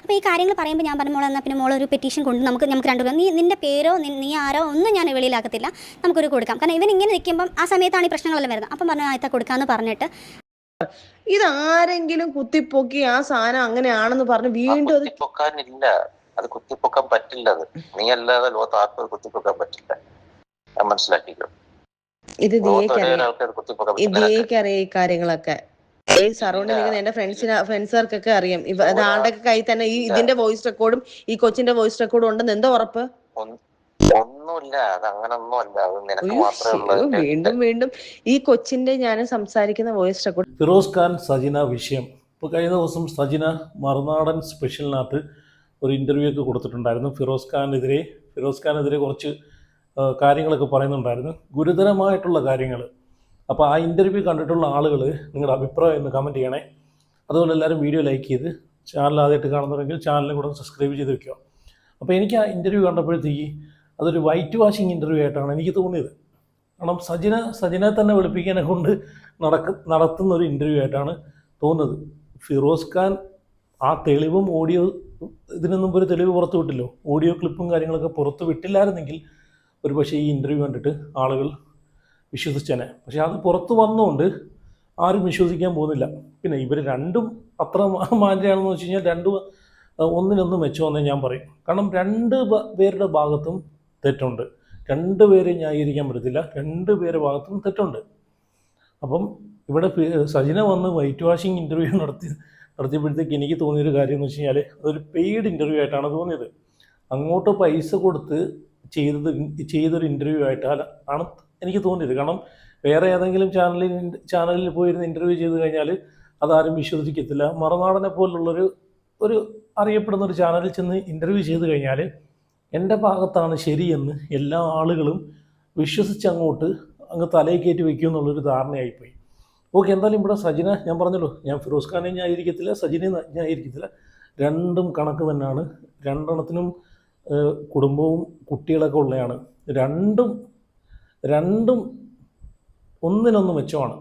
അപ്പോൾ ഈ കാര്യങ്ങൾ പറയുമ്പോൾ ഞാൻ പറഞ്ഞ മോളെ എന്നാൽ പിന്നെ മോളൊരു പെറ്റീഷൻ കൊണ്ട് നമുക്ക് രണ്ടുപേരും നിൻ്റെ പേരോ നീ ആരോ ഒന്നും ഞാൻ വെളിയിലാക്കത്തില്ല, നമുക്കൊരു കൊടുക്കാം. കാരണം ഇവൻ ഇങ്ങനെ നിൽക്കുമ്പം ആ സമയത്താണ് ഈ പ്രശ്നങ്ങളെല്ലാം വരുന്നത്. അപ്പം പറഞ്ഞു ആയത്താ കൊടുക്കാമെന്ന് പറഞ്ഞിട്ട് ഇതാരെങ്കിലും കുത്തിപ്പൊക്കി ആ സാധനം അങ്ങനെയാണെന്ന് പറഞ്ഞ് വീണ്ടും അത് കുത്തിപ്പൊക്കാനില്ല, അത് കുത്തിപ്പൊക്കാൻ പറ്റില്ല. അത് നീ അല്ലാതെ ലോകത്ത് ആർക്കും കുത്തിപ്പൊക്കാൻ പറ്റില്ല, ഞാൻ മനസ്സിലാക്കിക്കോ. ഇത് ദിയേക്കറിയാം ഈ കാര്യങ്ങളൊക്കെ. ഈ സറൗണ്ടിൽ നിൽക്കുന്ന എന്റെ ഫ്രണ്ട്സുകാർക്കൊക്കെ അറിയാം. ആളുടെ കയ്യിൽ തന്നെ ഈ ഇതിന്റെ വോയിസ് റെക്കോർഡും ഈ കൊച്ചിന്റെ വോയിസ് റെക്കോർഡും ഉണ്ടെന്ന് എന്താ ഉറപ്പ്? ഒന്നുമില്ല, അത് അങ്ങനൊന്നും അല്ല. അത് നിനക്ക് മാത്രമേ ഉള്ളൂ. വീണ്ടും വീണ്ടും ഈ കൊച്ചിന്റെ ഞാൻ സംസാരിക്കുന്ന വോയിസ് റെക്കോർഡ്. ഫിറോസ് ഖാൻ സജിന വിഷയം. ഇപ്പോൾ കഴിഞ്ഞ ദിവസം സജിന മറുനാടൻ സ്പെഷ്യലിനകത്ത് ഒരു ഇൻ്റർവ്യൂ ഒക്കെ കൊടുത്തിട്ടുണ്ടായിരുന്നു. ഫിറോസ് ഖാനെതിരെ കുറച്ച് കാര്യങ്ങളൊക്കെ പറയുന്നുണ്ടായിരുന്നു, ഗുരുതരമായിട്ടുള്ള കാര്യങ്ങൾ. അപ്പോൾ ആ ഇൻ്റർവ്യൂ കണ്ടിട്ടുള്ള ആളുകൾ നിങ്ങളുടെ അഭിപ്രായം ഒന്ന് കമൻറ്റ് ചെയ്യണേ. അതുപോലെ എല്ലാവരും വീഡിയോ ലൈക്ക് ചെയ്ത് ചാനൽ ആദ്യമായിട്ട് കാണുന്നുണ്ടെങ്കിൽ ചാനലിനെ കൂടെ സബ്സ്ക്രൈബ് ചെയ്ത് വെക്കുക. അപ്പോൾ എനിക്ക് ആ ഇൻ്റർവ്യൂ കണ്ടപ്പോഴത്തേക്ക് അതൊരു വൈറ്റ് വാഷിങ് ഇൻ്റർവ്യൂ ആയിട്ടാണ് എനിക്ക് തോന്നിയത്. കാരണം സജിനെ തന്നെ വെളുപ്പിക്കാനെ കൊണ്ട് നടത്തുന്ന ഒരു ഇൻ്റർവ്യൂ ആയിട്ടാണ് തോന്നുന്നത്. ഫിറോസ് ഖാൻ ആ തെളിവും ഓഡിയോ, ഇതിനു മുമ്പ് ഒരു തെളിവ് പുറത്തു വിട്ടില്ലോ, ഓഡിയോ ക്ലിപ്പും കാര്യങ്ങളൊക്കെ പുറത്തു വിട്ടില്ലായിരുന്നെങ്കിൽ ഒരു പക്ഷേ ഈ ഇൻ്റർവ്യൂ കണ്ടിട്ട് ആളുകൾ വിശ്വസിച്ചേനെ. പക്ഷേ അത് പുറത്ത് വന്നുകൊണ്ട് ആരും വിശ്വസിക്കാൻ പോകുന്നില്ല. പിന്നെ ഇവർ രണ്ടും അത്ര മാന്യമാണെന്ന് വെച്ച് കഴിഞ്ഞാൽ രണ്ടും ഒന്നിനൊന്നും മെച്ചമെന്നേ ഞാൻ പറയും. കാരണം രണ്ട് പേരുടെ ഭാഗത്തും തെറ്റുണ്ട്, രണ്ടുപേരെയും ന്യായീകരിക്കാൻ പറ്റത്തില്ല, രണ്ടുപേരുടെ ഭാഗത്തും തെറ്റുണ്ട്. അപ്പം ഇവിടെ സജിന വന്ന് വൈറ്റ് വാഷിങ് ഇൻ്റർവ്യൂ നടത്തിയപ്പോഴത്തേക്ക് എനിക്ക് തോന്നിയൊരു കാര്യം എന്ന് വെച്ച് കഴിഞ്ഞാൽ അതൊരു പെയ്ഡ് ഇൻ്റർവ്യൂ ആയിട്ടാണ് തോന്നിയത്. അങ്ങോട്ട് പൈസ കൊടുത്ത് ചെയ്തൊരു ഇൻ്റർവ്യൂ ആയിട്ടാണ് എനിക്ക് തോന്നിയത്. കാരണം വേറെ ഏതെങ്കിലും ചാനലിൽ പോയിരുന്ന് ഇൻ്റർവ്യൂ ചെയ്ത് കഴിഞ്ഞാൽ അതാരും വിശ്വസിക്കത്തില്ല. മറുനാടനെ പോലുള്ളൊരു അറിയപ്പെടുന്ന ഒരു ചാനലിൽ ചെന്ന് ഇൻ്റർവ്യൂ ചെയ്ത് കഴിഞ്ഞാൽ എൻ്റെ ഭാഗത്താണ് ശരിയെന്ന് എല്ലാ ആളുകളും വിശ്വസിച്ച് അങ്ങ് തലയിൽ കയറ്റി വയ്ക്കും എന്നുള്ളൊരു ധാരണയായിപ്പോയി. ഓക്കെ, എന്തായാലും ഇവിടെ സജിന, ഞാൻ പറഞ്ഞല്ലോ, ഞാൻ ഫിറോസ് ഖാനെ ന്യായീകരിക്കത്തില്ല, സജിനെ ന്യായീകരിക്കത്തില്ല. രണ്ടും കണക്ക് തന്നെയാണ്. രണ്ടെണ്ണത്തിനും കുടുംബവും കുട്ടികളൊക്കെ ഉള്ളതാണ്. രണ്ടും ഒന്നിനൊന്ന് മെച്ചമാണ്.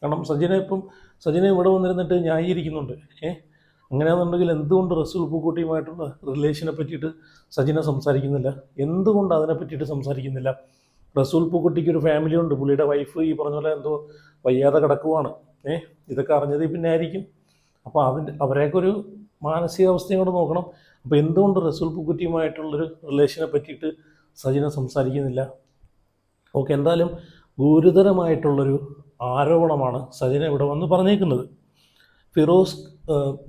കാരണം സജിന ഇവിടെ വന്നിരുന്നിട്ട് ന്യായീകരിക്കുന്നുണ്ട്. അങ്ങനെയാണെന്നുണ്ടെങ്കിൽ എന്തുകൊണ്ട് റസൂൽ പൂക്കുട്ടിയുമായിട്ടുള്ള റിലേഷനെ പറ്റിയിട്ട് സജിന സംസാരിക്കുന്നില്ല? എന്തുകൊണ്ട് അതിനെ പറ്റിയിട്ട് സംസാരിക്കുന്നില്ല? റസൂൽ പൂക്കുട്ടിക്ക് ഒരു ഫാമിലി ഉണ്ട്, പുള്ളിയുടെ വൈഫ് ഈ പറഞ്ഞ പോലെ എന്തോ വയ്യാതെ കിടക്കുവാണ്. ഇതൊക്കെ അറിഞ്ഞത് പിന്നെ ആയിരിക്കും. അപ്പോൾ അവരെയൊക്കെ ഒരു മാനസികാവസ്ഥയും കൂടെ നോക്കണം. അപ്പോൾ എന്തുകൊണ്ട് റസൂൽ പൂക്കുട്ടിയുമായിട്ടുള്ളൊരു റിലേഷനെ പറ്റിയിട്ട് സജിന സംസാരിക്കുന്നില്ല? ഓക്കെ, എന്തായാലും ഗുരുതരമായിട്ടുള്ളൊരു ആരോപണമാണ് സജിന ഇവിടെ വന്ന് പറഞ്ഞേക്കുന്നത്.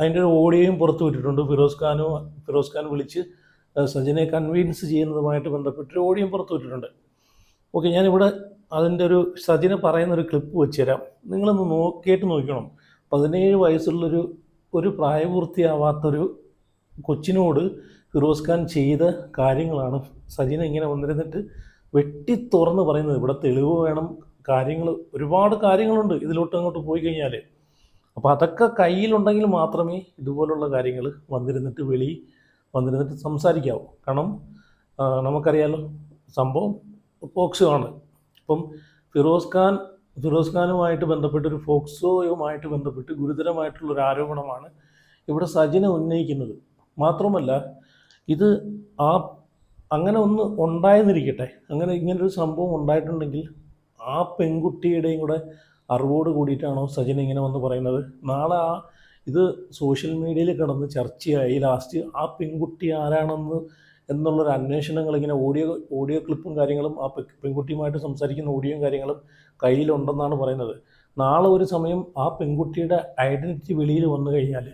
അതിൻ്റെ ഒരു ഓഡിയോയും പുറത്തു വിട്ടിട്ടുണ്ട്. ഫിറോസ് ഖാൻ വിളിച്ച് സജിനെ കൺവിൻസ് ചെയ്യുന്നതുമായിട്ട് ബന്ധപ്പെട്ടൊരു ഓഡിയോയും പുറത്തു വിട്ടിട്ടുണ്ട്. ഓക്കെ, ഞാനിവിടെ അതിൻ്റെ സജിന പറയുന്നൊരു ക്ലിപ്പ് വെച്ച് തരാം. നിങ്ങളൊന്ന് കേട്ട് നോക്കണം. 17 വയസ്സുള്ളൊരു പ്രായപൂർത്തിയാവാത്തൊരു കൊച്ചിനോട് ഫിറോസ് ഖാൻ ചെയ്ത കാര്യങ്ങളാണ് സജിന ഇങ്ങനെ വന്നിരുന്നിട്ട് വെട്ടി തുറന്ന് പറയുന്നത്. ഇവിടെ തെളിവ് വേണം, ഒരുപാട് കാര്യങ്ങളുണ്ട് ഇതിലോട്ട് അങ്ങോട്ട് പോയി കഴിഞ്ഞാൽ. അപ്പോൾ അതൊക്കെ കയ്യിലുണ്ടെങ്കിൽ മാത്രമേ ഇതുപോലുള്ള കാര്യങ്ങൾ വന്നിരുന്നിട്ട് സംസാരിക്കാവൂ. കാരണം നമുക്കറിയാലോ, സംഭവം പോക്സോ ആണ്. ഇപ്പം ഫിറോസ് ഖാനുമായിട്ട് ബന്ധപ്പെട്ട് പോക്സോയുമായിട്ട് ബന്ധപ്പെട്ട് ഗുരുതരമായിട്ടുള്ളൊരു ആരോപണമാണ് ഇവിടെ സജിന ഉന്നയിക്കുന്നത്. മാത്രമല്ല, ഇത് അങ്ങനെ ഒന്ന് ഉണ്ടായെന്നിരിക്കട്ടെ, ഇങ്ങനൊരു സംഭവം ഉണ്ടായിട്ടുണ്ടെങ്കിൽ ആ പെൺകുട്ടിയുടെയും കൂടെ അറിവോട് കൂടിയിട്ടാണോ സജിന ഇങ്ങനെ വന്ന് പറയുന്നത്? നാളെ ഇത് സോഷ്യൽ മീഡിയയിൽ കിടന്ന് ചർച്ചയായി ലാസ്റ്റ് ആ പെൺകുട്ടി എന്നുള്ളൊരു അന്വേഷണങ്ങൾ ഇങ്ങനെ ഓഡിയോ ക്ലിപ്പും കാര്യങ്ങളും ആ പെൺകുട്ടിയുമായിട്ട് സംസാരിക്കുന്ന ഓഡിയോയും കാര്യങ്ങളും കയ്യിലുണ്ടെന്നാണ് പറയുന്നത്. നാളെ ഒരു സമയം ആ പെൺകുട്ടിയുടെ ഐഡൻറ്റിറ്റി വെളിയിൽ വന്നു കഴിഞ്ഞാൽ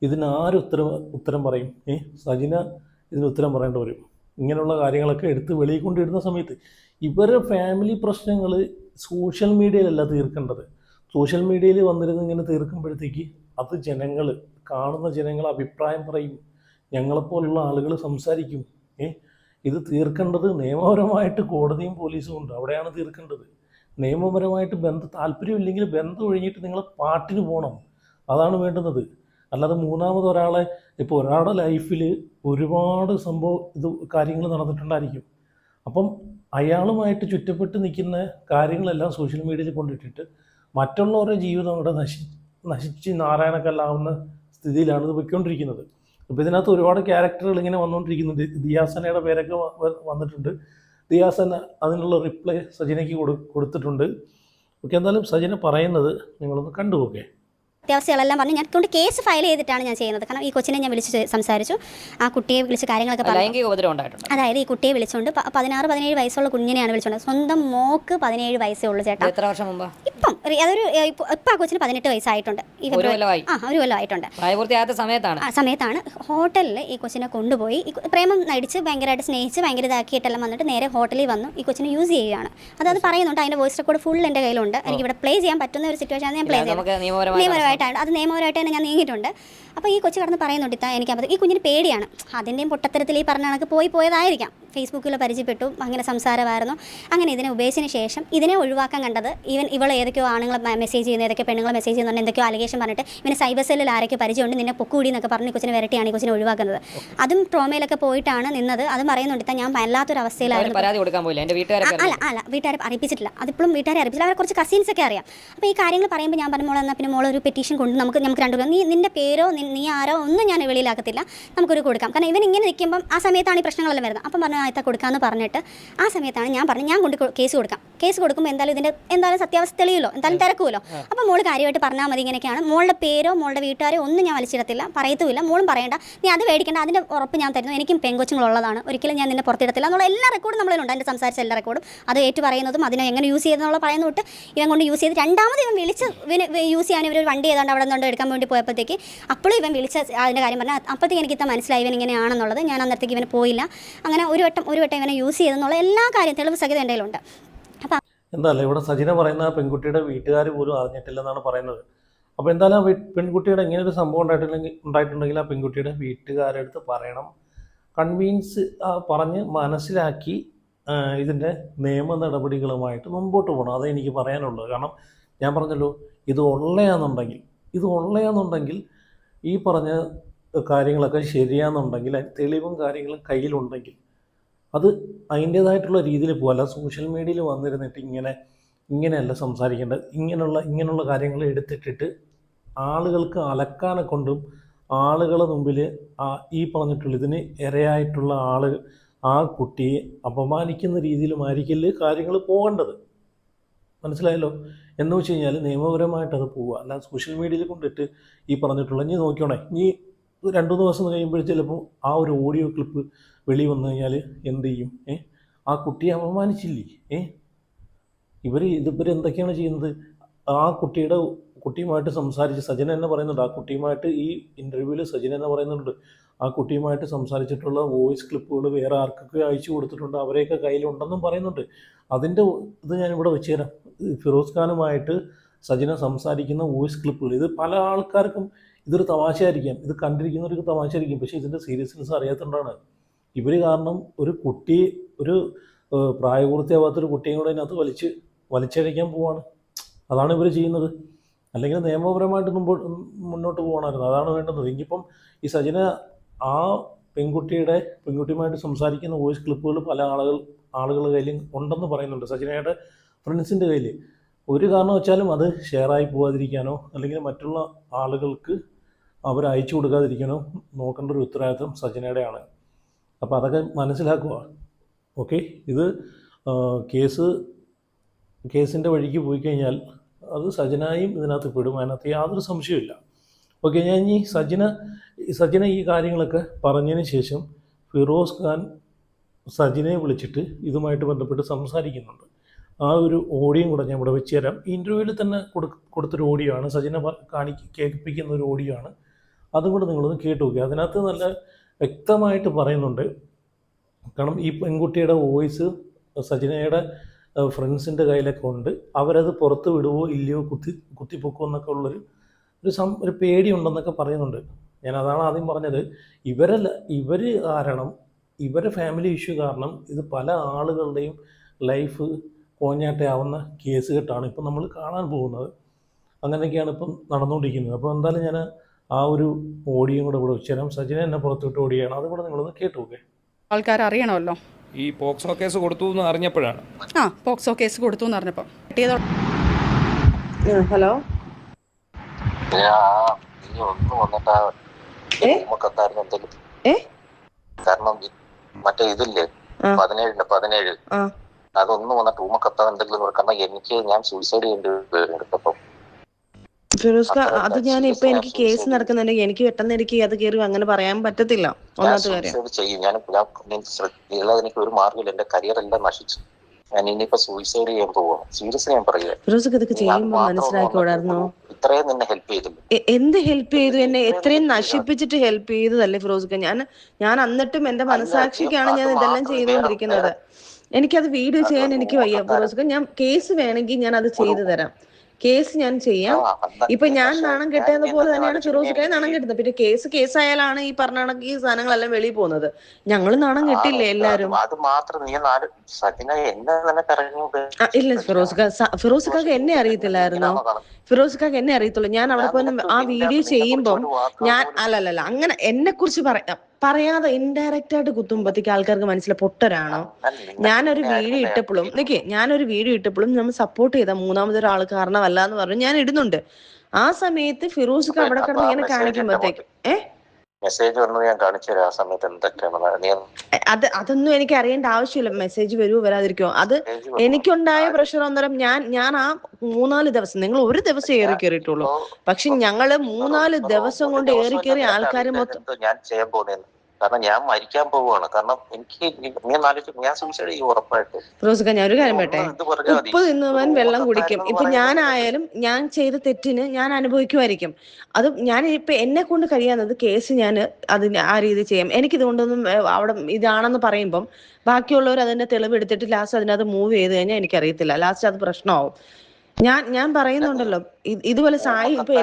ഇതിനാരും ഉത്തരം പറയും? സജിന ഇതിന് ഉത്തരം പറയേണ്ടി വരും. ഇങ്ങനെയുള്ള കാര്യങ്ങളൊക്കെ എടുത്ത് വെളിയിൽ കൊണ്ടിടുന്ന സമയത്ത് ഇവരുടെ ഫാമിലി പ്രശ്നങ്ങൾ സോഷ്യൽ മീഡിയയിലല്ല തീർക്കേണ്ടത്. സോഷ്യൽ മീഡിയയിൽ വന്നിരുന്ന് ഇങ്ങനെ തീർക്കുമ്പോഴത്തേക്ക് അത് കാണുന്ന ജനങ്ങൾ അഭിപ്രായം പറയും, ഞങ്ങളെപ്പോലുള്ള ആളുകൾ സംസാരിക്കും. ഇത് തീർക്കേണ്ടത് നിയമപരമായിട്ട് കോടതിയും പോലീസും ഉണ്ട്, അവിടെയാണ് തീർക്കേണ്ടത്. നിയമപരമായിട്ട് താല്പര്യമില്ലെങ്കിൽ ബന്ധം ഒഴിഞ്ഞിട്ട് നിങ്ങൾ പാട്ടിന് പോകണം, അതാണ് വേണ്ടുന്നത്. അല്ലാതെ മൂന്നാമത് ഒരാളുടെ ലൈഫിൽ ഒരുപാട് കാര്യങ്ങൾ നടന്നിട്ടുണ്ടായിരിക്കും. അപ്പം അയാളുമായിട്ട് ചുറ്റപ്പെട്ട് നിൽക്കുന്ന കാര്യങ്ങളെല്ലാം സോഷ്യൽ മീഡിയയിൽ കൊണ്ടിട്ടിട്ട് മറ്റുള്ളവരുടെ ജീവിതം അവിടെ നശിച്ച് നാരായണക്കല്ലാവുന്ന സ്ഥിതിയിലാണ് ഇത് പോയിക്കൊണ്ടിരിക്കുന്നത്. അപ്പോൾ ഇതിനകത്ത് ഒരുപാട് ക്യാരക്ടറുകൾ ഇങ്ങനെ വന്നുകൊണ്ടിരിക്കുന്നുണ്ട്. ദിയാസനയുടെ പേരൊക്കെ വന്നിട്ടുണ്ട്. ദിയാസന അതിനുള്ള റിപ്ലൈ സജിനയ്ക്ക് കൊടുത്തിട്ടുണ്ട്. ഓക്കെ, എന്തായാലും സജിന പറയുന്നത് നിങ്ങളൊന്ന് കണ്ടുപോകേ. അത്യാവശ്യങ്ങളെല്ലാം പറഞ്ഞ് ഞാൻ കൊണ്ട് കേസ് ഫയൽ ചെയ്തിട്ടാണ് ഞാൻ ചെയ്യുന്നത്. കാരണം ഈ കൊച്ചിനെ ഞാൻ വിളിച്ച് സംസാരിച്ചു, ആ കുട്ടിയെ വിളിച്ച് കാര്യങ്ങളൊക്കെ പറഞ്ഞു. അതായത് ഈ കുട്ടിയെ വിളിച്ചുകൊണ്ട് 16-17 വയസ്സുള്ള കുഞ്ഞിനെയാണ് വിളിച്ചുകൊണ്ട്. സ്വന്തം മോക്ക് 17 വയസ്സേ ഉള്ളൂ ചേട്ടാ. എത്ര വർഷം മുമ്പ്? ഇപ്പം അതൊരു ഇപ്പം ആ കൊച്ചിന് 18 വയസ്സായിട്ടുണ്ട്. ഈ ഒരു കൊല്ലം ആയിട്ടുണ്ട്. ആ സമയത്താണ് ഹോട്ടലിൽ ഈ കൊച്ചിനെ കൊണ്ടുപോയി പ്രേമം നടിച്ച് ഭയങ്കരമായിട്ട് സ്നേഹിച്ച് ഭയങ്കര ഇതാക്കിയിട്ടെല്ലാം വന്നിട്ട് നേരെ ഹോട്ടലിൽ വന്നു ഈ കൊച്ചിനെ യൂസ് ചെയ്യുകയാണ്. അത് പറയുന്നുണ്ട്. അതിൻ്റെ വോയിസ് റെക്കോർഡ് ഫുൾ എൻ്റെ കയ്യിലുണ്ട്. എനിക്ക് ഇവിടെ പ്ലേ ചെയ്യാൻ പറ്റുന്ന ഒരു സിറ്റുവേഷൻ ഞാൻ പ്ലേ ചെയ്യാം. നിയമപരമായിട്ട് തന്നെ ഞാൻ നീങ്ങിയിട്ടുണ്ട്. അപ്പോൾ ഈ കൊച്ചു കടന്ന് പറയുന്നുണ്ട് എനിക്ക് ഈ കുഞ്ഞിന് പേടിയാണ്. അതിൻ്റെയും പൊട്ടത്തരത്തിൽ ഈ പറഞ്ഞ കണക്ക് പോയതായിരിക്കാം. ഫേസ്ബുക്കിൽ പരിചയപ്പെട്ടു, അങ്ങനെ സംസാരമായിരുന്നു. അങ്ങനെ ഇതിനെ ഉപയോഗിച്ചതിന് ശേഷം ഇതിനെ ഒഴിവാക്കാൻ കണ്ടത് ഇവൾ ഏതൊക്കെയോ ആണുങ്ങൾ മെസ്സേജ് ചെയ്യുന്ന, ഏതൊക്കെ പെണ്ണുങ്ങൾ മെസ്സേജ് ചെയ്യുന്നുണ്ട്, എന്തൊക്കെയോ അലിഗേഷൻ പറഞ്ഞിട്ട് ഇവന് സൈബർ സെല്ലിൽ ആരൊക്കെ പരിചയമുണ്ട്, നിന്നെ പൊക്കുകൂടി എന്നൊക്കെ പറഞ്ഞ് കൊച്ചിനെ വരട്ടിയാണ് ഈ കൊച്ചിനെ ഒഴിവാക്കുന്നത്. അതും ട്രോമയിലൊക്കെ പോയിട്ടാണ് നിന്നത്. അത് പറയുന്നുണ്ട് ഞാൻ വല്ലാത്തൊരു അവസ്ഥയിലായിരുന്നു. അല്ല വീട്ടുകാരെ അറിയിച്ചിട്ടില്ല. അതിപ്പോഴും വീട്ടുകാരെ അറിയിച്ചില്ല. അവരെ കുറച്ച് കസിൻസ് ഒക്കെ അറിയാം. അപ്പോൾ ഈ കാര്യങ്ങൾ പറയുമ്പോൾ ഞാൻ പറഞ്ഞ മോളെ എന്നാൽ പിന്നെ മോളൊരു പെറ്റീഷൻ കൊണ്ട് നമുക്ക് രണ്ടുപേരും നിന്റെ പേരോ നീ ആരോ ഒന്നും ഞാൻ വെളിയിലാക്കത്തില്ല, നമുക്കൊരു കൊടുക്കാം. കാരണം ഇവൻ ഇങ്ങനെ നിൽക്കുമ്പം ആ സമയത്താണ് ഈ പ്രശ്നങ്ങളെല്ലാം വരുന്നത്. അപ്പം പറഞ്ഞു ആയത്ത കൊടുക്കാമെന്ന് പറഞ്ഞിട്ട് ആ സമയത്താണ് ഞാൻ പറഞ്ഞു ഞാൻ കൊണ്ട് കേസ് കൊടുക്കാം. കേസ് കൊടുക്കുമ്പോൾ എന്തായാലും സത്യാവസ്ഥ തെളിയുമല്ലോ, എന്തായാലും തിരക്കുമല്ലോ. അപ്പോൾ മോള് കാര്യമായിട്ട് പറഞ്ഞാൽ മതി, ഇങ്ങനെയൊക്കെയാണ്. മോളുടെ പേരോ മോളുടെ വീട്ടുകാരോ ഒന്നും ഞാൻ വലിച്ചിടത്തില്ല, പറയത്തുമില്ല. മോളും പറയണ്ട, നീ അത് മേടിക്കേണ്ട, അതിൻ്റെ ഉറപ്പ് ഞാൻ തരുന്നു. എനിക്കും പെങ്കൊച്ചുങ്ങളുള്ളതാണ്, ഒരിക്കലും ഞാൻ നിന്നെ പുറത്തിടത്തില്ല എന്നുള്ള എല്ലാ റെക്കോർഡും നമ്മളിലുണ്ട്. അതിൻ്റെ സംസാരിച്ച എല്ലാ റെക്കോർഡും അത് ഏറ്റു പറയുന്നതും അതിനെ എങ്ങനെ യൂസ് ചെയ്യുന്നുള്ള പറയുന്ന തൊട്ട് ഇവൻ കൊണ്ട് യൂസ് ചെയ്ത് രണ്ടാമത് ഇവൻ വിളിച്ച് യൂസ് ചെയ്യാൻ ഇവർ വണ്ടി ഏതാണ്ട് അവിടെ നിന്നുകൊണ്ട് എടുക്കാൻ വേണ്ടി പോയപ്പോഴത്തേക്ക് അപ്പോഴും ഇവൻ വിളിച്ച അതിൻ്റെ കാര്യം പറഞ്ഞാൽ അപ്പോഴത്തേക്ക് എനിക്ക് മനസ്സിലായി ഇവൻ ഇങ്ങനെയാണെന്നുള്ളത്. ഞാൻ അന്നത്തേക്ക് ഇവന് പോയില്ല. അങ്ങനെ ഒരു വട്ടം ഇവനെ യൂസ് ചെയ്തെന്നുള്ള എല്ലാ കാര്യം തെളിവ് സഹിതം എൻ്റെ കയ്യിലുണ്ട്. അപ്പം എന്തായാലും ഇവിടെ സജിന പറയുന്ന പെൺകുട്ടിയുടെ വീട്ടുകാർ പോലും അറിഞ്ഞിട്ടില്ലെന്നാണ് പറയുന്നത്. അപ്പോൾ എന്തായാലും പെൺകുട്ടിയുടെ ഇങ്ങനെ ഒരു സംഭവം ഉണ്ടായിട്ടുണ്ടെങ്കിൽ ആ പെൺകുട്ടിയുടെ വീട്ടുകാരുടെ അടുത്ത് പറയണം, കൺവീൻസ് പറഞ്ഞ് മനസ്സിലാക്കി ഇതിൻ്റെ നിയമ നടപടികളുമായിട്ട് മുമ്പോട്ട് പോകണം. അതേ എനിക്ക് പറയാനുള്ളത്. കാരണം ഞാൻ പറഞ്ഞല്ലോ, ഇത് ഉള്ളയാന്നുണ്ടെങ്കിൽ ഈ പറഞ്ഞ കാര്യങ്ങളൊക്കെ ശരിയാണെന്നുണ്ടെങ്കിൽ തെളിവും കാര്യങ്ങളും കയ്യിലുണ്ടെങ്കിൽ അത് അതിൻ്റേതായിട്ടുള്ള രീതിയിൽ പോകല്ല. സോഷ്യൽ മീഡിയയിൽ വന്നിരുന്നിട്ട് ഇങ്ങനെയല്ല സംസാരിക്കേണ്ടത്. ഇങ്ങനെയുള്ള കാര്യങ്ങൾ എടുത്തിട്ടിട്ട് ആളുകൾക്ക് അലക്കാനെ കൊണ്ടും ആളുകളെ മുമ്പിൽ ഈ പറഞ്ഞിട്ടുള്ള ഇതിന് ഇരയായിട്ടുള്ള ആ കുട്ടിയെ അപമാനിക്കുന്ന രീതിയിലുമായിരിക്കില്ല കാര്യങ്ങൾ പോകേണ്ടത്. മനസ്സിലായല്ലോ? എന്ന് വെച്ച് കഴിഞ്ഞാൽ നിയമപരമായിട്ട് അത് പോവുക, അല്ല സോഷ്യൽ മീഡിയയിൽ കൊണ്ടിട്ട് ഈ പറഞ്ഞിട്ടുള്ള ഇനി നോക്കിയോണേ, ഇനി 2-3 ദിവസം കഴിയുമ്പോൾ ചിലപ്പോൾ ആ ഒരു ഓഡിയോ ക്ലിപ്പ് വെളി വന്നു കഴിഞ്ഞാൽ എന്ത് ചെയ്യും? ആ കുട്ടിയെ അപമാനിച്ചില്ലേ? ഇവർ എന്തൊക്കെയാണ് ചെയ്യുന്നത്? ആ കുട്ടിയുമായിട്ട് സംസാരിച്ച് സജിന തന്നെ പറയുന്നുണ്ട്, ആ കുട്ടിയുമായിട്ട് ഈ ഇൻ്റർവ്യൂവിൽ സജിന തന്നെ പറയുന്നുണ്ട്, ആ കുട്ടിയുമായിട്ട് സംസാരിച്ചിട്ടുള്ള വോയിസ് ക്ലിപ്പുകൾ വേറെ ആർക്കൊക്കെ അയച്ചു കൊടുത്തിട്ടുണ്ട്, അവരെയൊക്കെ കയ്യിലുണ്ടെന്നും പറയുന്നുണ്ട്. അതിൻ്റെ ഇത് ഞാനിവിടെ വെച്ച് തരാം. ഫിറോസ് ഖാനുമായിട്ട് സജിന സംസാരിക്കുന്ന വോയിസ് ക്ലിപ്പുകൾ. ഇത് പല ആൾക്കാർക്കും ഇതൊരു തമാശയായിരിക്കാം, ഇത് കണ്ടിരിക്കുന്നവർക്ക് തമാശയായിരിക്കും, പക്ഷേ ഇതിൻ്റെ സീരിയസ്നെസ് അറിയാത്തതുകൊണ്ടാണ്. ഇവർ കാരണം ഒരു പ്രായപൂർത്തിയാവാത്തൊരു കുട്ടിയും കൂടെ അതിനകത്ത് വലിച്ചഴിക്കാൻ പോവാണ്. അതാണ് ഇവർ ചെയ്യുന്നത്. അല്ലെങ്കിൽ നിയമപരമായിട്ട് മുന്നോട്ട് പോകണമായിരുന്നു. അതാണ് വേണ്ടത്. ഇനിയിപ്പം ഈ സജിന ആ പെൺകുട്ടിയുമായിട്ട് സംസാരിക്കുന്ന വോയിസ് ക്ലിപ്പുകൾ പല ആളുകളുടെ കയ്യിൽ ഉണ്ടെന്ന് പറയുന്നുണ്ട്. സജിനയുടെ ഫ്രണ്ട്സിൻ്റെ കയ്യിൽ. ഒരു കാരണം വെച്ചാലും അത് ഷെയറായി പോകാതിരിക്കാനോ അല്ലെങ്കിൽ മറ്റുള്ള ആളുകൾക്ക് അവർ അയച്ചു കൊടുക്കാതിരിക്കാനോ നോക്കേണ്ട ഒരു ഉത്തരവാദിത്വം സജിനയുടെയാണ്. അപ്പോൾ അതൊക്കെ മനസ്സിലാക്കുക. ഓക്കെ, ഇത് കേസിൻ്റെ വഴിക്ക് പോയി കഴിഞ്ഞാൽ അത് സജിനയും ഇതിനകത്ത് പെടും, അതിനകത്ത് യാതൊരു സംശയമില്ല. ഓക്കെ, ഞാൻ ഈ സജിന ഈ കാര്യങ്ങളൊക്കെ പറഞ്ഞതിന് ശേഷം ഫിറോസ് ഖാൻ സജിനയെ വിളിച്ചിട്ട് ഇതുമായിട്ട് ബന്ധപ്പെട്ട് സംസാരിക്കുന്നുണ്ട്. ആ ഒരു ഓഡിയോയും കൂടെ ഞാൻ ഇവിടെ വെച്ച് തരാം. ഈ ഇൻ്റർവ്യൂവിൽ തന്നെ കൊടുത്തൊരു ഓഡിയോ ആണ്, സജിന കേൾപ്പിക്കുന്ന ഒരു ഓഡിയോ ആണ്. അതും കൂടെ നിങ്ങളൊന്ന് കേട്ട് നോക്കുക. അതിനകത്ത് നല്ല വ്യക്തമായിട്ട് പറയുന്നുണ്ട്. കാരണം ഈ പെൺകുട്ടിയുടെ വോയിസ് സജിനയുടെ ഫ്രണ്ട്സിൻ്റെ കയ്യിലൊക്കെ ഉണ്ട്. അവരത് പുറത്ത് വിടുവോ ഇല്ലയോ, കുത്തിപ്പൊക്കുമോ എന്നൊക്കെ ഉള്ളൊരു ഒരു പേടിയുണ്ടെന്നൊക്കെ പറയുന്നുണ്ട്. ഞാൻ അതാണ് ആദ്യം പറഞ്ഞത്. ഇവർ കാരണം, ഇവരെ ഫാമിലി ഇഷ്യൂ കാരണം ഇത് പല ആളുകളുടെയും ലൈഫ് കോഞ്ഞാട്ടയാവുന്ന കേസ് കെട്ടാണ് ഇപ്പം നമ്മൾ കാണാൻ പോകുന്നത്. അങ്ങനെയൊക്കെയാണ് ഇപ്പം നടന്നുകൊണ്ടിരിക്കുന്നത്. അപ്പോൾ എന്തായാലും ഞാൻ ആ ഒരു ഓഡിയോ കൂടെ ഇവിടെ വെച്ച് തരാം. സജിന എന്നെ പുറത്തുവിട്ട് ഓടിയാണ്, അതും കൂടെ നിങ്ങളൊന്ന് കേട്ടു നോക്കേ. ആൾക്കാർ അറിയണമല്ലോ ഈ പോക്സോ കേസ് കൊടുത്തു എന്ന് അറിഞ്ഞപ്പോഴാണ്. പോക്സോ കേസ് കൊടുത്തു എന്ന് അറിഞ്ഞപ്പോൾ ഹലോ, നീ ഒന്ന് വന്നിട്ട് റൂമൊക്കത്തായിരുന്നു എന്തെങ്കിലും. ഏ കാരണം മറ്റേ ഇതില്ലേ 17 അതൊന്നും വന്നിട്ട് റൂമൊക്കത്താൻ എന്തെങ്കിലും കാരണം ഞാൻ സൂയിസൈഡ് ചെയ്യേണ്ടി എടുത്തപ്പം. ഫിറോസ്ക, അത് ഞാൻ ഇപ്പൊ എനിക്ക് കേസ് നടക്കുന്നുണ്ടെങ്കിൽ എനിക്ക് പെട്ടെന്ന് എനിക്ക് അത് കയറി അങ്ങനെ പറയാൻ പറ്റത്തില്ല. ഒന്നാമത്തെ കാര്യം ചെയ്യും ഞാൻ എനിക്ക് ഒരു മാർഗ്ഗമില്ല. എന്റെ കരിയർ എല്ലാം നശിച്ചു. ഞാൻ ഇനിയിപ്പോ സൂയിസൈഡ് ചെയ്യാൻ പോവാണ്. സീരിയസ്ലി ഞാൻ പറയുക. ഫിറോസ്ക്ക് ഇതൊക്കെ ചെയ്യുമ്പോൾ മനസ്സിലാക്കിക്കൂടായിരുന്നോ? ഇത്രയും നിന്നെ ഹെൽപ്പ് ചെയ്തില്ല. എന്ത് ഹെൽപ്പ് ചെയ്തു? എന്നെ എത്രയും നശിപ്പിച്ചിട്ട് ഹെൽപ്പ് ചെയ്തതല്ലേ ഫിറോസ്ക്ക്? ഞാൻ എന്നിട്ടും എന്റെ മനസാക്ഷിക്കാണ് ഞാൻ ഇതെല്ലാം ചെയ്തുകൊണ്ടിരിക്കുന്നത്. എനിക്കത് വീഡിയോ ചെയ്യാൻ എനിക്ക് വയ്യ ഫിറോസ്ക്ക്. ഞാൻ കേസ് വേണമെങ്കിൽ ഞാൻ അത് ചെയ്തു തരാം. കേസ് ഞാൻ ചെയ്യാം. ഇപ്പൊ ഞാൻ നാണം കെട്ടിയത് പോലെ തന്നെയാണ് ഫിറോസ്ക്കായി നാണം കെട്ടുന്നത്. പിന്നെ കേസായാലാണ് ഈ പറഞ്ഞ കണക്ക് ഈ സാധനങ്ങളെല്ലാം വെളിയിൽ പോകുന്നത്. ഞങ്ങൾ നാണം കെട്ടില്ലേ എല്ലാരും? അത് മാത്രം നീ സജിന എന്നെ തന്നെ പറഞ്ഞു. ഇല്ല ഫിറോസ്ക്കാക്ക് എന്നെ അറിയത്തില്ലായിരുന്നോ? ഫിറോസ്ക്കാക്ക് എന്നെ അറിയത്തുള്ളൂ. ഞാൻ അവിടെ പോയി ആ വീഡിയോ ചെയ്യുമ്പം ഞാൻ അല്ലല്ല അങ്ങനെ എന്നെ കുറിച്ച് പറയാതെ ഇൻഡയറക്റ്റ് ആയിട്ട് കുത്തുമ്പത്തേക്ക് ആൾക്കാർക്ക് മനസ്സിലായി പൊട്ടരാണോ. ഞാനൊരു വീഡിയോ ഇട്ടപ്പോഴും നമ്മൾ സപ്പോർട്ട് ചെയ്ത മൂന്നാമതൊരാൾ കാരണമല്ല എന്ന് പറഞ്ഞു ഞാൻ ഇടുന്നുണ്ട്. ആ സമയത്ത് ഫിറോസ്ക്ക് അവിടെ കിടന്ന് ഇങ്ങനെ കാണിക്കുമ്പോഴത്തേക്ക് മെസ്സേജ് വന്നത് ഞാൻ കാണിച്ചു തരാം. ആ സമയത്ത് എന്തൊക്കെയാണ് അതൊന്നും എനിക്ക് അറിയേണ്ട ആവശ്യമില്ല. മെസ്സേജ് വരുമോ വരാതിരിക്കോ അത് എനിക്കുണ്ടായ പ്രഷർ അന്നേരം ഞാൻ ആ 3-4 ദിവസം, നിങ്ങൾ ഒരു ദിവസം കയറിയിട്ടുള്ളൂ, പക്ഷെ ഞങ്ങള് 3-4 ദിവസം കൊണ്ട് ഏറി ആൾക്കാർ മൊത്തം ഞാൻ ചെയ്യാൻ പോകുന്നത്. കാരണം ഞാൻ മരിക്കാൻ പോവുകയാണ്. കാരണം എനിക്ക് ഞാൻ സൂയിസൈഡ് ചെയ്യും ഉറപ്പായിട്ട്. ഫിറോസ്ക്ക, ഞാൻ ഒരു കാര്യം പറയട്ടെ, ഉപ്പ് തിന്നുവൻ വെള്ളം കുടിക്കും. ഇപ്പൊ ഞാനായാലും ഞാൻ ചെയ്ത തെറ്റിന് ഞാൻ അനുഭവിക്കുമായിരിക്കും. അത് ഞാൻ ഇപ്പൊ എന്നെ കൊണ്ട് കഴിയാവുന്നത് കേസ് ഞാൻ അതിന് ആ രീതി ചെയ്യാം. എനിക്കിതുകൊണ്ടൊന്നും അവിടെ ഇതാണെന്ന് പറയുമ്പം ബാക്കിയുള്ളവർ അതിന്റെ തെളിവ് എടുത്തിട്ട് ലാസ്റ്റ് അതിനകത്ത് മൂവ് ചെയ്ത് കഴിഞ്ഞാൽ എനിക്കറിയത്തില്ല, ലാസ്റ്റ് അത് പ്രശ്നമാവും. ഞാൻ പറയുന്നുണ്ടല്ലോ ഇതുപോലെ സായി ഇപ്പൊ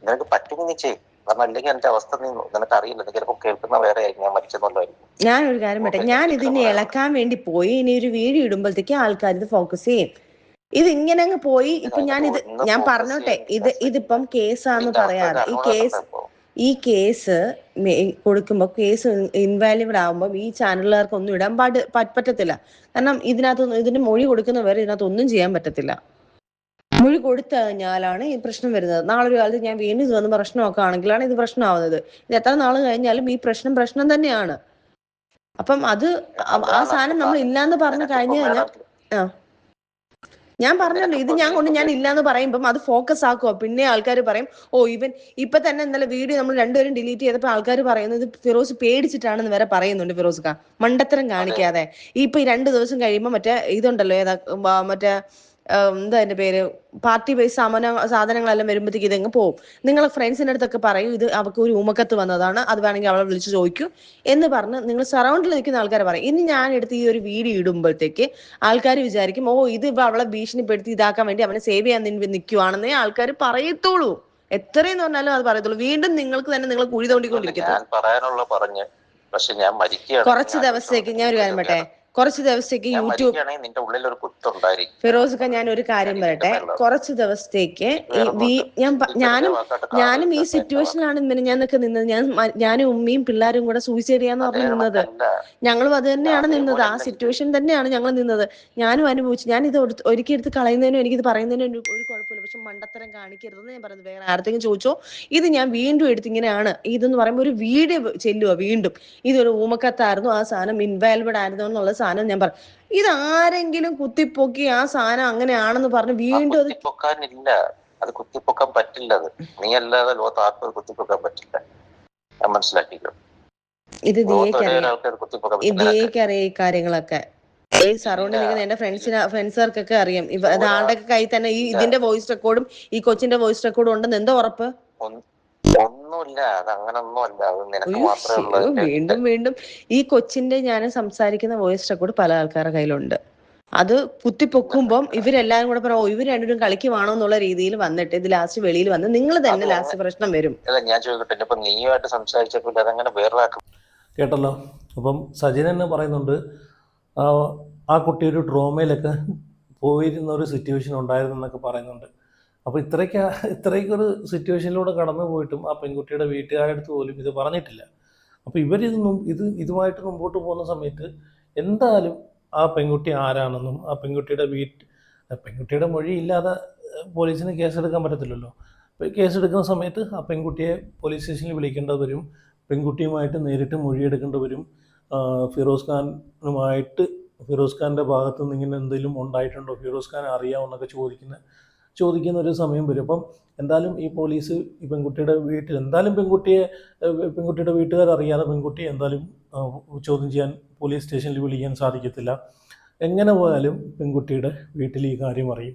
നിനക്ക് പറ്റുമെന്ന് നീ ചെയ്യും. കാരണം അല്ലെങ്കിൽ എന്റെ അവസ്ഥ നിനക്ക് അറിയില്ല. ചിലപ്പോ കേൾക്കുന്ന വേറെ ഞാൻ മരിച്ചെന്നുള്ളതായിരിക്കും. ഞാനൊരു കാര്യം പറയട്ടെ, ഞാൻ ഇതിനെ ഇളക്കാൻ വേണ്ടി പോയി ഇനി ഒരു വീഡിയോ ഇടുമ്പോഴത്തേക്ക് ആൾക്കാർ ഇത് ഫോക്കസ് ചെയ്യും. ഇത് ഇങ്ങനെ അങ്ങ് പോയി. ഇപ്പൊ ഞാൻ പറഞ്ഞോട്ടെ, ഇതിപ്പം കേസാന്ന് പറയാതെ ഈ കേസ് കൊടുക്കുമ്പോ കേസ് ഇൻവാലിഡ് ആകുമ്പോൾ ഈ ചാനലുകാർക്ക് ഒന്നും ഇടാൻ പറ്റത്തില്ല. കാരണം ഇതിന് മൊഴി കൊടുക്കുന്നവരെ ഇതിനകത്ത് ഒന്നും ചെയ്യാൻ പറ്റത്തില്ല. മൊഴി കൊടുത്തു കഴിഞ്ഞാലാണ് ഈ പ്രശ്നം വരുന്നത്. നാളെ ഒരു കാലത്ത് ഞാൻ വീണ്ടും വന്ന് പ്രശ്നമൊക്കെ ആണെങ്കിലാണ് ഇത് പ്രശ്നമാവുന്നത്. ഇത് എത്ര നാൾ കഴിഞ്ഞാലും ഈ പ്രശ്നം തന്നെയാണ്. അപ്പം അത് ആ സാധനം നമ്മൾ ഇല്ലാന്ന് പറഞ്ഞു കഴിഞ്ഞു കഴിഞ്ഞാൽ ഞാൻ പറഞ്ഞല്ലോ, ഇത് ഞാൻ ഇല്ലാന്ന് പറയുമ്പം അത് ഫോക്കസ് ആക്കുവോ. പിന്നെ ആൾക്കാർ പറയും, ഓ ഇവൻ ഇപ്പൊ തന്നെ ഇന്നലെ വീഡിയോ നമ്മൾ രണ്ടുപേരും ഡിലീറ്റ് ചെയ്തപ്പോൾ ആൾക്കാർ പറയുന്നത് ഫിറോസ് പേടിച്ചിട്ടാണെന്ന് വരെ പറയുന്നുണ്ട്. ഫിറോസ്ക്ക മണ്ടത്തരം കാണിക്കാതെ. ഇപ്പൊ ഈ 2 ദിവസം കഴിയുമ്പോ മറ്റേ ഇതുണ്ടല്ലോ, മറ്റേ എന്താ എന്റെ പേര്, പാർട്ടി ബേസ് സാധനങ്ങളെല്ലാം വരുമ്പോഴത്തേക്ക് ഇതങ്ങ് പോകും. നിങ്ങളെ ഫ്രണ്ട്സിന്റെ അടുത്തൊക്കെ പറയൂ ഇത് അവർക്ക് ഒരു ഉമക്കത്ത് വന്നതാണ്, അത് വേണമെങ്കിൽ അവളെ വിളിച്ച് ചോദിക്കൂ എന്ന് പറഞ്ഞ് നിങ്ങൾ സറൗണ്ടിൽ നിൽക്കുന്ന ആൾക്കാർ പറയും. ഇനി ഞാൻ എടുത്ത് ഈ ഒരു വീഡിയോ ഇടുമ്പോഴത്തേക്ക് ആൾക്കാർ വിചാരിക്കും, ഓ ഇത് ഇപ്പൊ അവളെ ഭീഷണിപ്പെടുത്തി ഇതാക്കാൻ വേണ്ടി അവനെ സേവ് ചെയ്യാൻ നിൽക്കുവാണെന്നേ ആൾക്കാർ പറയത്തുള്ളൂ. എത്രയെന്ന് പറഞ്ഞാലും അത് പറയത്തുള്ളൂ. വീണ്ടും നിങ്ങൾക്ക് തന്നെ നിങ്ങൾ കുഴി തോണ്ടിക്കൊണ്ടിരിക്കുന്നു. കുറച്ച് ദിവസത്തേക്ക് ഞാൻ ഒരു കാര്യം പറയട്ടെ, കുറച്ച് ദിവസത്തേക്ക് യൂട്യൂബ് ഫിറോസ്ക്ക, ഞാൻ ഒരു കാര്യം പറയട്ടെ, കുറച്ച് ദിവസത്തേക്ക് ഞാനും ഈ സിറ്റുവേഷനിലാണ് ഞാനൊക്കെ നിന്നത്. ഞാനും ഉമ്മയും പിള്ളേരും കൂടെ സൂയിസൈഡ് ചെയ്യാന്ന് പറഞ്ഞു നിന്നത്. ഞങ്ങളും അത് തന്നെയാണ് നിന്നത്. ആ സിറ്റുവേഷൻ തന്നെയാണ് ഞങ്ങൾ നിന്നത്. ഞാനും അനുഭവിച്ചു. ഞാൻ ഇത് ഒരിക്കൽ എടുത്ത് കളയുന്നതിനും എനിക്കിത് പറയുന്നതിനും ഒരു കുഴപ്പമില്ല. പക്ഷെ മണ്ടത്തരം കാണിക്കരുതെന്ന് ഞാൻ പറയുന്നത്. വേറെ ആർക്കെങ്കിലും ചോദിച്ചോ, ഇത് ഞാൻ വീണ്ടും എടുത്ത് ഇങ്ങനെയാണ് ഇതെന്ന് പറയുമ്പോൾ ഒരു വീഡിയോ ചെല്ലുക. വീണ്ടും ഇതൊരു ഊമക്കത്തായിരുന്നു, ആ സാധനം ഇൻവാലിഡ് ആയിരുന്നു എന്നുള്ള സാധനം ഞാൻ പറഞ്ഞു. ഇതാരെങ്കിലും കുത്തിപ്പൊക്കി ആ സാധനം അങ്ങനെയാണെന്ന് പറഞ്ഞ് വീണ്ടും അത് കുത്തിപ്പൊക്കാൻ പറ്റില്ല. അത് നീ അല്ലാതെ ലോകത്ത് ആർക്കും കുത്തിപ്പൊക്കാൻ പറ്റില്ല. ഞാൻ മനസ്സിലാക്കിക്കോ. ഇത് ദിയക്കറിയാം ഈ കാര്യങ്ങളൊക്കെ. ഈ സറൗണ്ടിൽ നിൽക്കുന്ന എന്റെ ഫ്രണ്ട്സുകാർക്കൊക്കെ അറിയാം. ആളുടെ കയ്യിൽ തന്നെ ഇതിന്റെ വോയിസ് റെക്കോർഡും ഈ കൊച്ചിന്റെ വോയിസ് റെക്കോർഡും ഉണ്ടെന്ന് എന്താ ഉറപ്പ്? ഒന്നുമില്ല, അത് അങ്ങനൊന്നുമല്ല. അത് നിനക്ക് മാത്രമേ വീണ്ടും വീണ്ടും ഈ കൊച്ചിന്റെ ഞാൻ സംസാരിക്കുന്ന വോയിസ് റെക്കോർഡ് പല ആൾക്കാരുടെ കയ്യിലുണ്ട്. അത് കുത്തിപ്പൊക്കുമ്പം ഇവരെല്ലാരും കൂടെ പറയും, ഇവർ രണ്ടുപേരും കളിക്കുവാണോ എന്നുള്ള രീതിയിൽ വന്നിട്ട് ഇത് ലാസ്റ്റ് വെളിയിൽ വന്ന് നിങ്ങൾ തന്നെ ലാസ്റ്റ് പ്രശ്നം വരും. ഞാൻ ചോദിക്കട്ടെ, ഇപ്പൊ നീയുമായിട്ട് സംസാരിച്ചപ്പോൾ അതങ്ങനെ വേറെ കേട്ടല്ലോ. അപ്പം സജിൻ തന്നെ പറയുന്നുണ്ട് ആ കുട്ടി ഒരു ട്രോമയിലൊക്കെ പോയിരുന്ന ഒരു സിറ്റുവേഷൻ ഉണ്ടായിരുന്നു എന്നൊക്കെ പറയുന്നുണ്ട്. അപ്പോൾ ഇത്രയ്ക്കൊരു സിറ്റുവേഷനിലൂടെ കടന്നു പോയിട്ടും ആ പെൺകുട്ടിയുടെ വീട്ടുകാരുടെ അടുത്ത് പോലും ഇത് പറഞ്ഞിട്ടില്ല. അപ്പോൾ ഇതുമായിട്ട് മുമ്പോട്ട് പോകുന്ന സമയത്ത് എന്തായാലും ആ പെൺകുട്ടി ആരാണെന്നും പെൺകുട്ടിയുടെ മൊഴി ഇല്ലാതെ പോലീസിന് കേസെടുക്കാൻ പറ്റത്തില്ലല്ലോ. കേസെടുക്കുന്ന സമയത്ത് ആ പെൺകുട്ടിയെ പോലീസ് സ്റ്റേഷനിൽ വിളിക്കേണ്ടത് വരും, പെൺകുട്ടിയുമായിട്ട് നേരിട്ട് മൊഴിയെടുക്കേണ്ടി വരും. ഫിറോസ് ഖാൻ്റെ ഭാഗത്തു നിന്ന് ഇങ്ങനെ എന്തെങ്കിലും ഉണ്ടായിട്ടുണ്ടോ, ഫിറോസ് ഖാൻ അറിയാമെന്നൊക്കെ ചോദിക്കുന്ന ഒരു സമയം വരും. അപ്പം എന്തായാലും ഈ പോലീസ് ഈ പെൺകുട്ടിയുടെ വീട്ടിൽ എന്തായാലും പെൺകുട്ടിയുടെ വീട്ടുകാർ അറിയാതെ പെൺകുട്ടിയെ എന്തായാലും ചോദ്യം ചെയ്യാൻ പോലീസ് സ്റ്റേഷനിൽ വിളിക്കാൻ സാധിക്കത്തില്ല. എങ്ങനെ പോയാലും പെൺകുട്ടിയുടെ വീട്ടിൽ ഈ കാര്യം അറിയും.